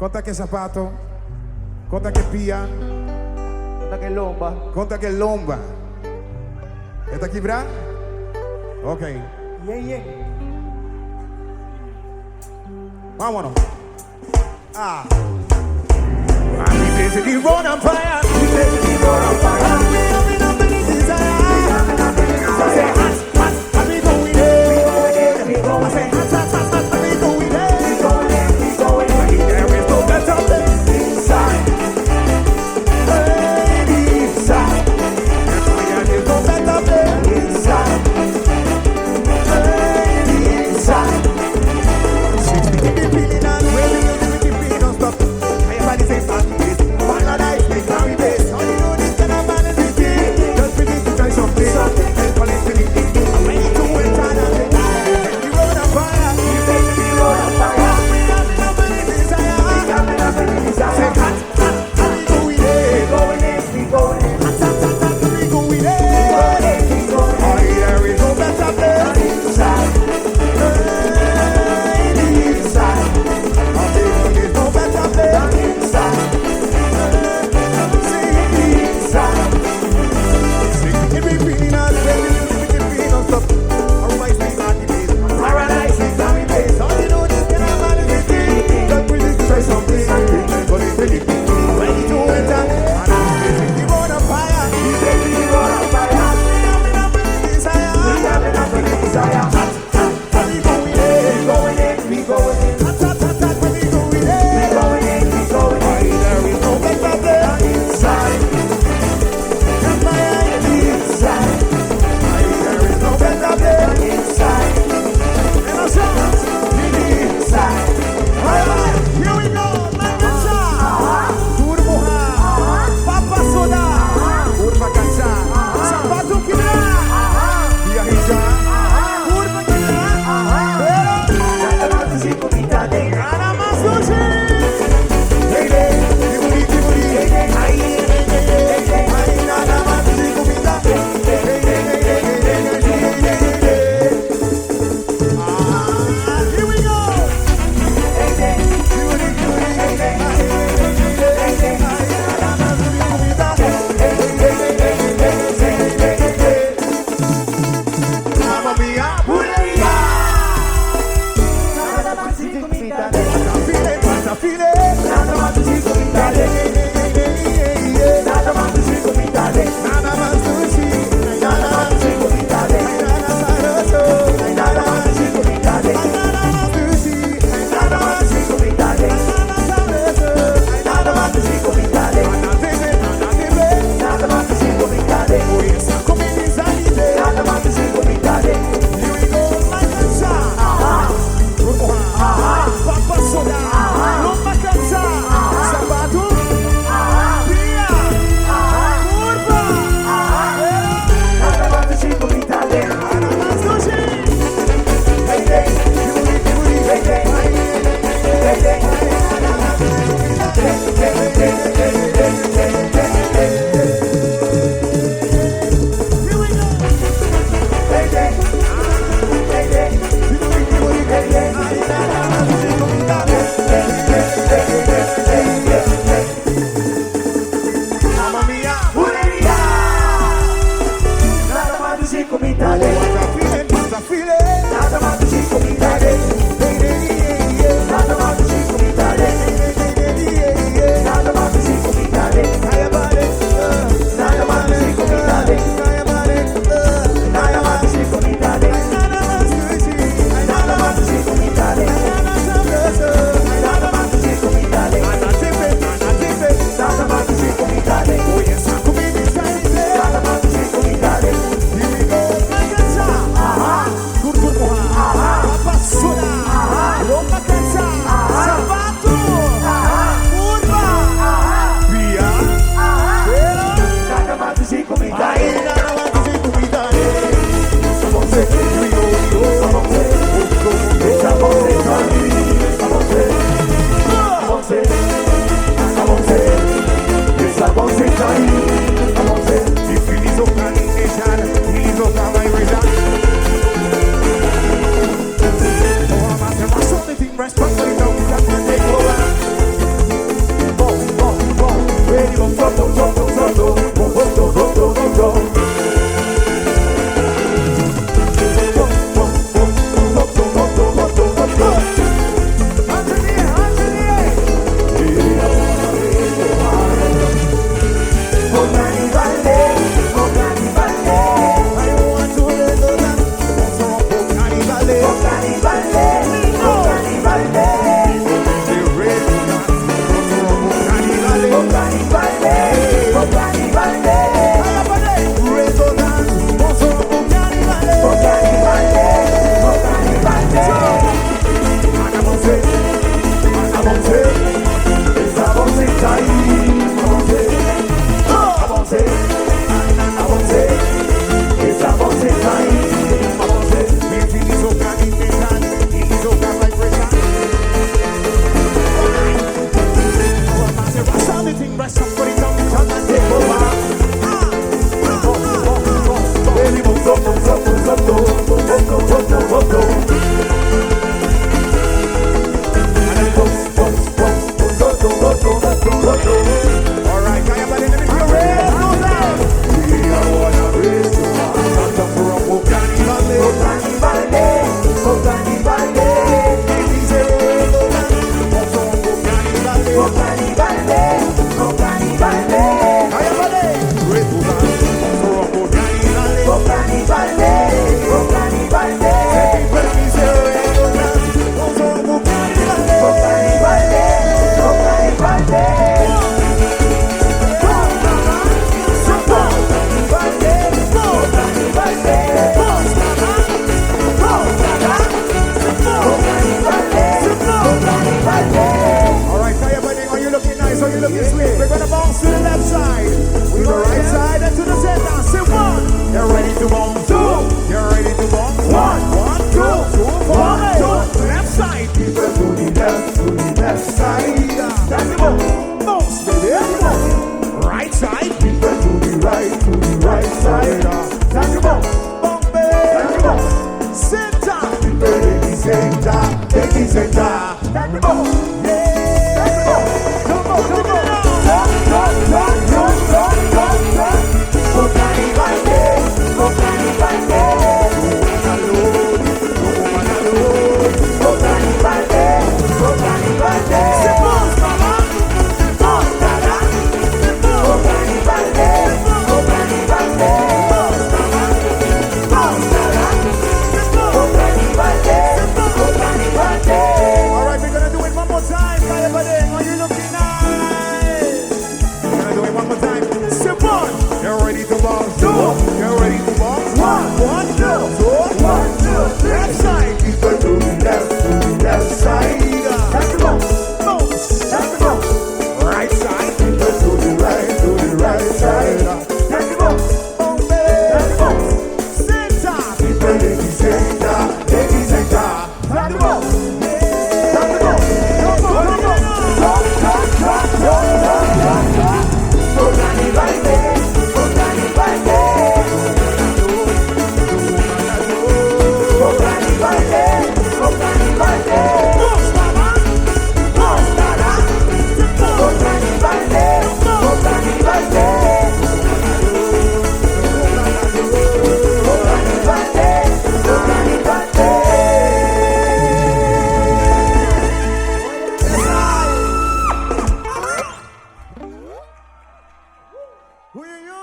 Conta che sapato, conta che pia, conta che lomba. ¿Está aquí, bra? Ok. Vámonos. Ah. I'm basically run on fire. left side. That's the bounce. Bounce, baby. Right side. People to the right side. That's the bounce. Bounce, baby. That's the bounce. Center. People in the center. Take the center. That's the bounce. Yeah. That's the bounce. Come on, come on. Go Carnival day. Go Carnival day. Go Carnival day. Go Carnival day. C'est bon, maman. Bon, dada. Go Carnival day. Go Carnival day. Bon, maman. Bon, dada. Go Carnival day. Go Carnival day. All right, we're gonna do it one more time. Caya Paden, are you looking nice? We're gonna do it one more time. C'est bon. You're ready to bounce. You're ready to bounce. One, two, left side. People to the left side. That's the bounce. Bounce. That's the bounce. Right side. People to the right side. That's the bounce. Bounce, baby. That's the bounce. Center. People in the center. In the center. That's the bounce. That's the bounce. Come on. Go Carnival day. Go Carnival day. Go Carnival day. Go Carnival day. Bounce, mama. Bounce, dada. Go Carnival day. Go Carnival day. Go Carnival day. Go Carnival day. Who you?